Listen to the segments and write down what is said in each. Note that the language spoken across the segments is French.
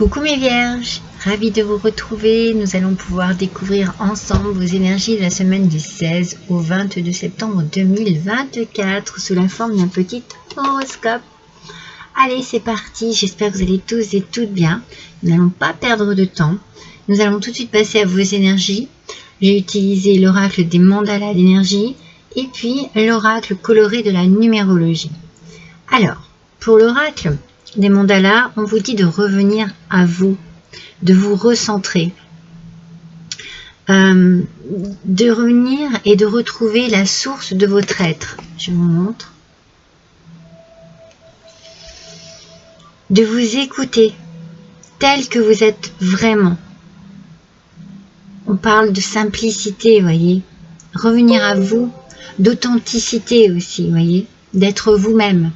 Coucou mes vierges, ravie de vous retrouver. Nous allons pouvoir découvrir ensemble vos énergies de la semaine du 16 au 22 septembre 2024 sous la forme d'un petit horoscope. Allez, c'est parti, j'espère que vous allez tous et toutes bien. Nous n'allons pas perdre de temps. Nous allons tout de suite passer à vos énergies. J'ai utilisé l'oracle des mandalas d'énergie et puis l'oracle coloré de la numérologie. Alors, pour l'oracle des mandalas, on vous dit de revenir à vous, de vous recentrer, de revenir et de retrouver la source de votre être. Je vous montre. De vous écouter tel que vous êtes vraiment. On parle de simplicité, vous voyez. Revenir à vous, d'authenticité aussi, vous voyez. D'être vous-même.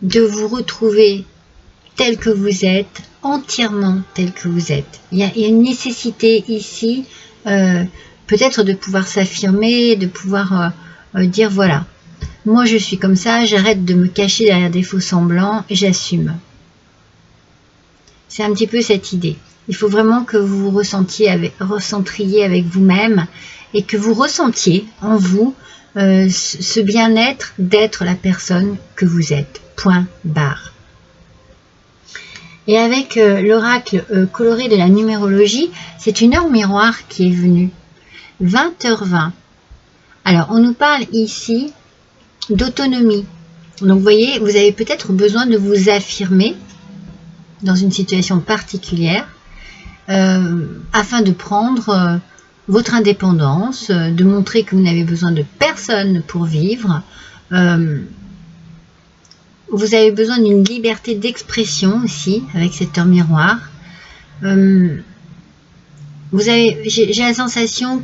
De vous retrouver tel que vous êtes, entièrement tel que vous êtes. Il y a une nécessité ici, peut-être de pouvoir s'affirmer, de pouvoir dire voilà, moi je suis comme ça, j'arrête de me cacher derrière des faux semblants, j'assume. C'est un petit peu cette idée. Il faut vraiment que vous vous recentriez avec vous-même et que vous ressentiez en vous ce bien-être d'être la personne que vous êtes. Point barre. Et avec l'oracle coloré de la numérologie, c'est une heure miroir qui est venue. 20h20. Alors, on nous parle ici d'autonomie. Donc, vous voyez, vous avez peut-être besoin de vous affirmer dans une situation particulière afin de prendre votre indépendance, de montrer que vous n'avez besoin de personne pour vivre. Vous avez besoin d'une liberté d'expression aussi, avec cette heure miroir. J'ai la sensation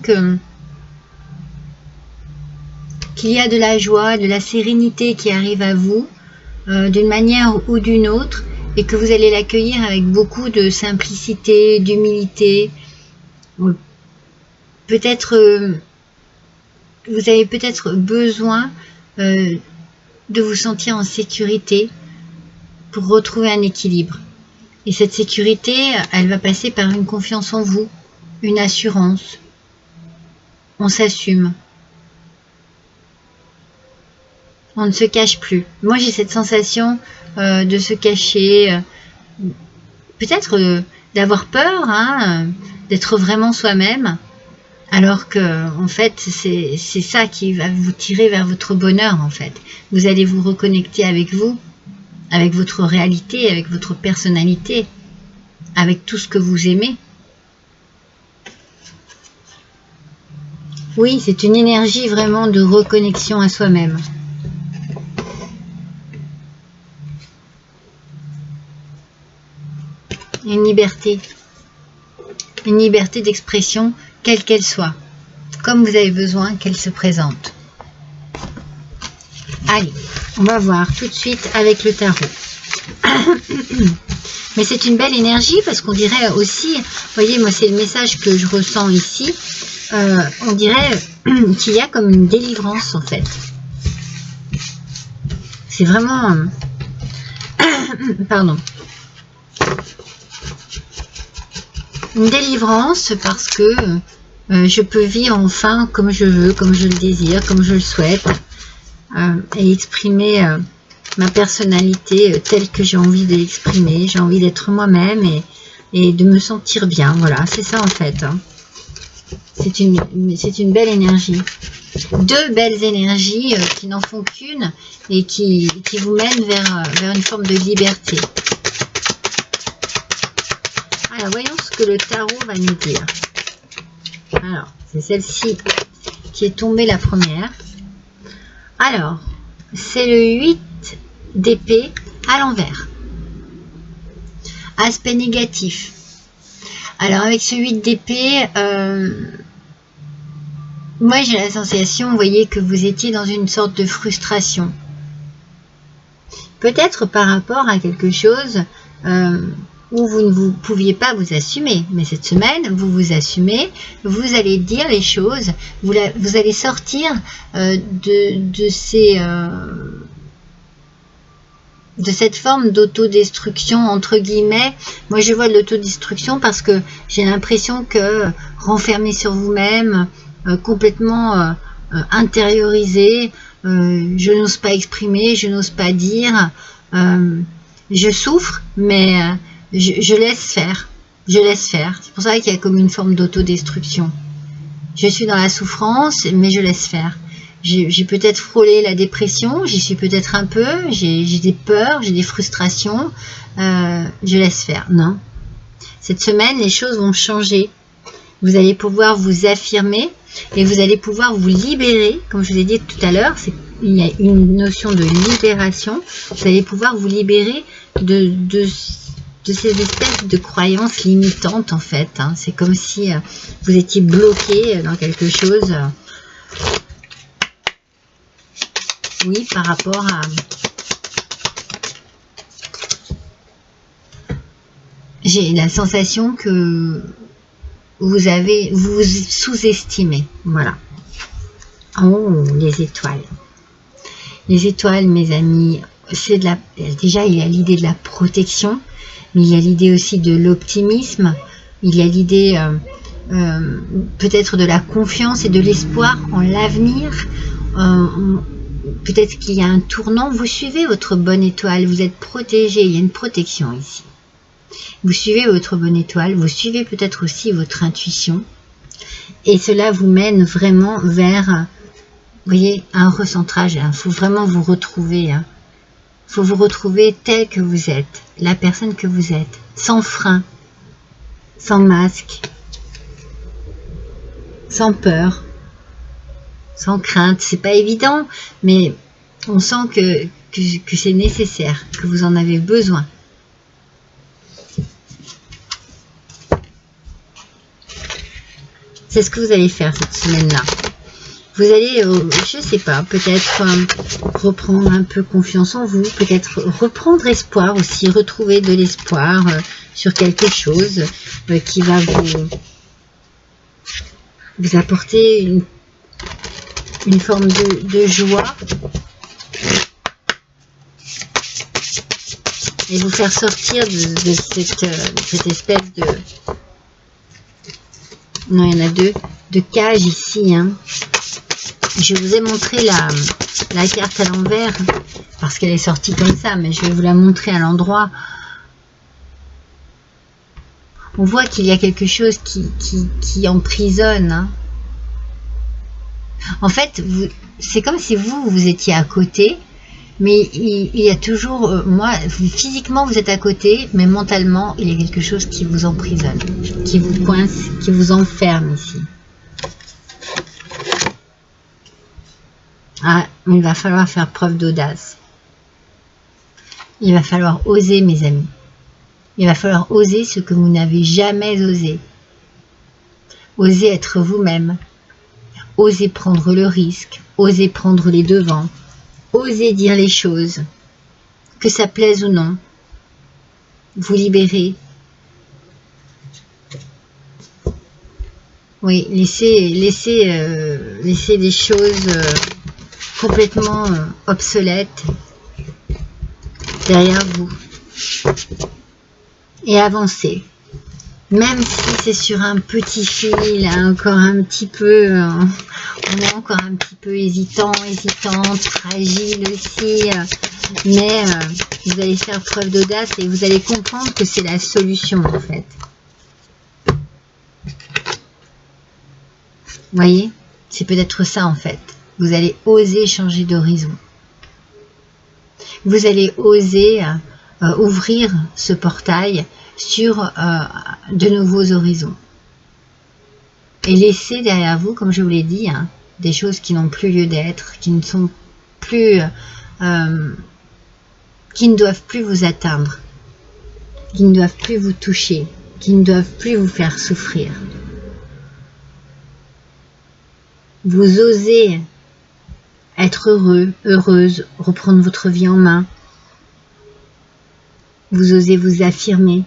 qu'il y a de la joie, de la sérénité qui arrive à vous, d'une manière ou d'une autre, et que vous allez l'accueillir avec beaucoup de simplicité, d'humilité. Peut-être, vous avez peut-être besoin de vous sentir en sécurité pour retrouver un équilibre. Et cette sécurité, elle va passer par une confiance en vous, une assurance. On s'assume. On ne se cache plus. Moi, j'ai cette sensation de se cacher, peut-être d'avoir peur, d'être vraiment soi-même, alors que en fait c'est ça qui va vous tirer vers votre bonheur. En fait, vous allez vous reconnecter avec vous, avec votre réalité, avec votre personnalité, avec tout ce que vous aimez. Oui, c'est une énergie vraiment de reconnexion à soi-même. Une liberté d'expression, quelle qu'elle soit, comme vous avez besoin qu'elle se présente. Allez, on va voir tout de suite avec le tarot. Mais c'est une belle énergie parce qu'on dirait aussi, vous voyez, moi c'est le message que je ressens ici, on dirait qu'il y a comme une délivrance en fait. C'est vraiment... pardon. Une délivrance parce que je peux vivre enfin comme je veux, comme je le désire, comme je le souhaite, et exprimer ma personnalité telle que j'ai envie de l'exprimer. J'ai envie d'être moi-même et de me sentir bien. Voilà, c'est ça en fait. C'est une belle énergie. Deux belles énergies qui n'en font qu'une et qui vous mènent vers une forme de liberté. Alors, voyons ce que le tarot va nous dire. Alors, c'est celle-ci qui est tombée la première. Alors, c'est le 8 d'épée à l'envers. Aspect négatif. Alors, avec ce 8 d'épée, moi j'ai la sensation, vous voyez, que vous étiez dans une sorte de frustration. Peut-être par rapport à quelque chose... où vous ne pouviez pas vous assumer. Mais cette semaine, vous vous assumez, vous allez dire les choses, vous allez sortir de ces cette forme d'autodestruction, entre guillemets. Moi, je vois de l'autodestruction parce que j'ai l'impression que renfermé sur vous-même, complètement intériorisé, je n'ose pas exprimer, je n'ose pas dire, je souffre, mais je laisse faire. Je laisse faire. C'est pour ça qu'il y a comme une forme d'autodestruction. Je suis dans la souffrance, mais je laisse faire. J'ai peut-être frôlé la dépression, j'y suis peut-être un peu, j'ai des peurs, j'ai des frustrations, je laisse faire. Non. Cette semaine, les choses vont changer. Vous allez pouvoir vous affirmer et vous allez pouvoir vous libérer, comme je vous ai dit tout à l'heure, il y a une notion de libération. Vous allez pouvoir vous libérer de ces espèces de croyances limitantes, en fait. Hein. C'est comme si vous étiez bloqué dans quelque chose. Oui, par rapport à... J'ai la sensation que vous vous sous-estimez. Voilà. Oh, les étoiles. Les étoiles, mes amis, c'est de la... Déjà, il y a l'idée de la protection, mais il y a l'idée aussi de l'optimisme. Il y a l'idée peut-être de la confiance et de l'espoir en l'avenir. Peut-être qu'il y a un tournant. Vous suivez votre bonne étoile, vous êtes protégé, il y a une protection ici. Vous suivez votre bonne étoile, vous suivez peut-être aussi votre intuition. Et cela vous mène vraiment vers, vous voyez, un recentrage. Il faut vraiment vous retrouver. Il faut vous retrouver tel que vous êtes, la personne que vous êtes, sans frein, sans masque, sans peur, sans crainte. C'est pas évident, mais on sent que c'est nécessaire, que vous en avez besoin. C'est ce que vous allez faire cette semaine-là. Vous allez, je sais pas, peut-être reprendre un peu confiance en vous, peut-être reprendre espoir aussi, retrouver de l'espoir sur quelque chose qui va vous apporter une forme de joie et vous faire sortir de cette espèce de... Non, il y en a deux, de cage ici. Hein. Je vous ai montré la carte à l'envers parce qu'elle est sortie comme ça, mais je vais vous la montrer à l'endroit. On voit qu'il y a quelque chose qui emprisonne. Hein. En fait, c'est comme si vous étiez à côté, mais il y a toujours, moi, physiquement vous êtes à côté, mais mentalement, il y a quelque chose qui vous emprisonne, qui vous coince, qui vous enferme ici. Ah, il va falloir faire preuve d'audace. Il va falloir oser, mes amis. Il va falloir oser ce que vous n'avez jamais osé. Oser être vous-même. Oser prendre le risque. Oser prendre les devants. Oser dire les choses. Que ça plaise ou non. Vous libérer. Oui, laisser des choses complètement obsolètes derrière vous. Et avancer. Même si c'est sur un petit fil, encore un petit peu, on est encore un petit peu hésitante, fragile aussi, mais vous allez faire preuve d'audace et vous allez comprendre que c'est la solution en fait. Vous voyez, c'est peut-être ça en fait. Vous allez oser changer d'horizon. Vous allez oser ouvrir ce portail sur de nouveaux horizons. Et laisser derrière vous, comme je vous l'ai dit, hein, des choses qui n'ont plus lieu d'être, qui ne sont plus... qui ne doivent plus vous atteindre, qui ne doivent plus vous toucher, qui ne doivent plus vous faire souffrir. Vous osez être heureux, heureuse, reprendre votre vie en main. Vous osez vous affirmer.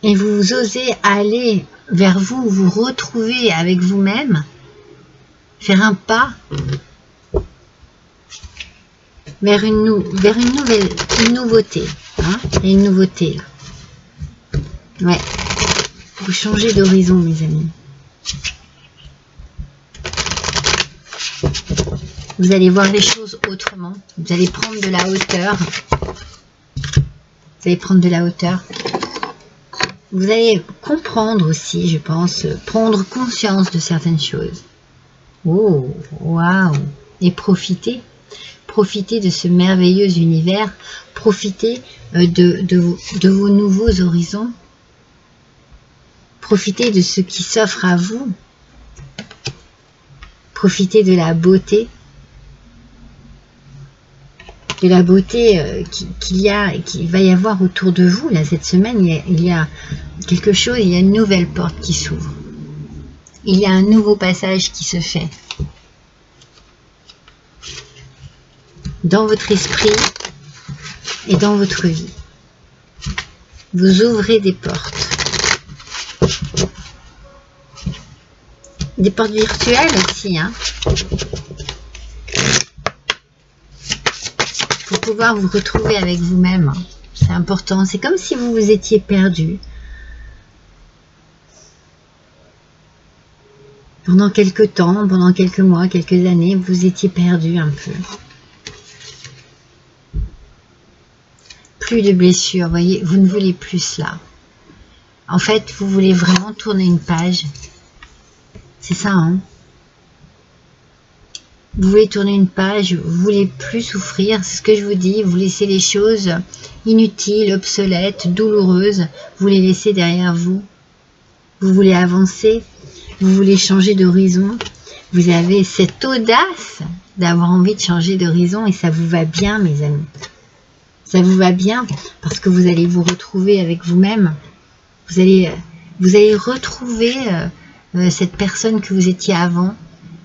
Et vous osez aller vers vous, vous retrouver avec vous-même, faire un pas vers une nouveauté. Hein, il y a une nouveauté là. Ouais. Vous changez d'horizon, mes amis. Vous allez voir les choses autrement. Vous allez prendre de la hauteur. Vous allez prendre de la hauteur. Vous allez comprendre aussi, je pense, prendre conscience de certaines choses. Oh, waouh! Et profiter. Profitez de ce merveilleux univers. Profitez de vos nouveaux horizons. Profitez de ce qui s'offre à vous. Profitez de la beauté. De la beauté qu'il va y avoir autour de vous. Là, cette semaine, il y a quelque chose, il y a une nouvelle porte qui s'ouvre. Il y a un nouveau passage qui se fait. Dans votre esprit et dans votre vie. Vous ouvrez des portes. Des portes virtuelles aussi, hein. Pour pouvoir vous retrouver avec vous-même. C'est important. C'est comme si vous vous étiez perdu. Pendant quelques temps, pendant quelques mois, quelques années, vous étiez perdu un peu. Plus de blessures, voyez, vous ne voulez plus cela. En fait, vous voulez vraiment tourner une page. C'est ça, hein? Vous voulez tourner une page, vous voulez plus souffrir, c'est ce que je vous dis, vous laissez les choses inutiles, obsolètes, douloureuses, vous les laissez derrière vous. Vous voulez avancer, vous voulez changer d'horizon. Vous avez cette audace d'avoir envie de changer d'horizon et ça vous va bien, mes amis. Ça vous va bien parce que vous allez vous retrouver avec vous-même. Vous allez retrouver cette personne que vous étiez avant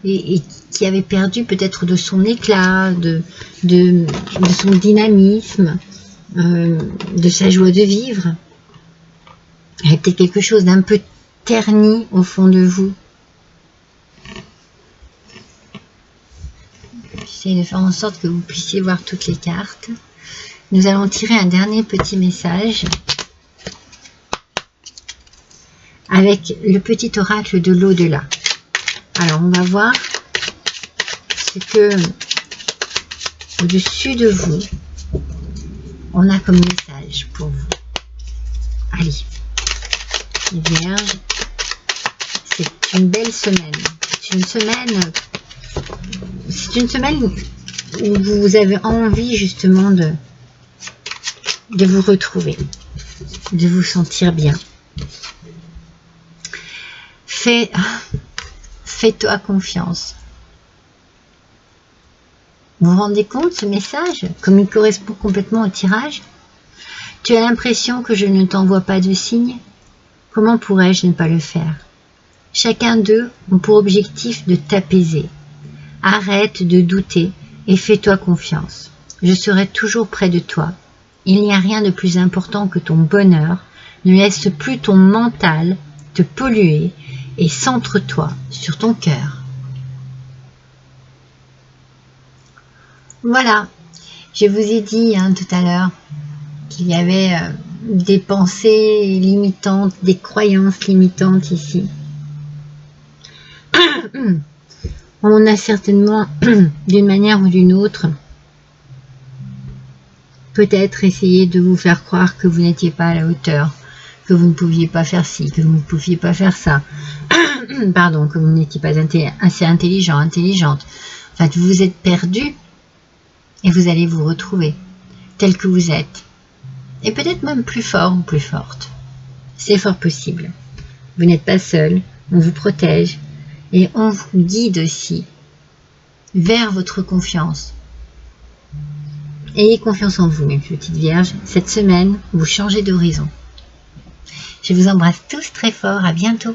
et qui avait perdu peut-être de son éclat, de son dynamisme, de sa joie de vivre. Il y a peut-être quelque chose d'un peu terni au fond de vous. J'essaie de faire en sorte que vous puissiez voir toutes les cartes. Nous allons tirer un dernier petit message avec le petit oracle de l'au-delà. Alors, on va voir ce que, au-dessus de vous, on a comme message pour vous. Allez, les Vierges, c'est une belle semaine. C'est une semaine où vous avez envie justement de vous retrouver, de vous sentir bien. Fais-toi confiance. Vous vous rendez compte, ce message, comme il correspond complètement au tirage? Tu as l'impression que je ne t'envoie pas de signe? Comment pourrais-je ne pas le faire? Chacun d'eux ont pour objectif de t'apaiser. Arrête de douter et fais-toi confiance. Je serai toujours près de toi. Il n'y a rien de plus important que ton bonheur. Ne laisse plus ton mental te polluer et centre-toi sur ton cœur. Voilà, je vous ai dit tout à l'heure qu'il y avait des pensées limitantes, des croyances limitantes ici. On a certainement, d'une manière ou d'une autre, peut-être essayé de vous faire croire que vous n'étiez pas à la hauteur, que vous ne pouviez pas faire ci, que vous ne pouviez pas faire ça, pardon, que vous n'étiez pas assez intelligent, intelligente. Enfin, vous vous êtes perdu et vous allez vous retrouver tel que vous êtes. Et peut-être même plus fort ou plus forte. C'est fort possible. Vous n'êtes pas seul, on vous protège et on vous guide aussi vers votre confiance. Ayez confiance en vous, mes petites vierges. Cette semaine, vous changez d'horizon. Je vous embrasse tous très fort. À bientôt.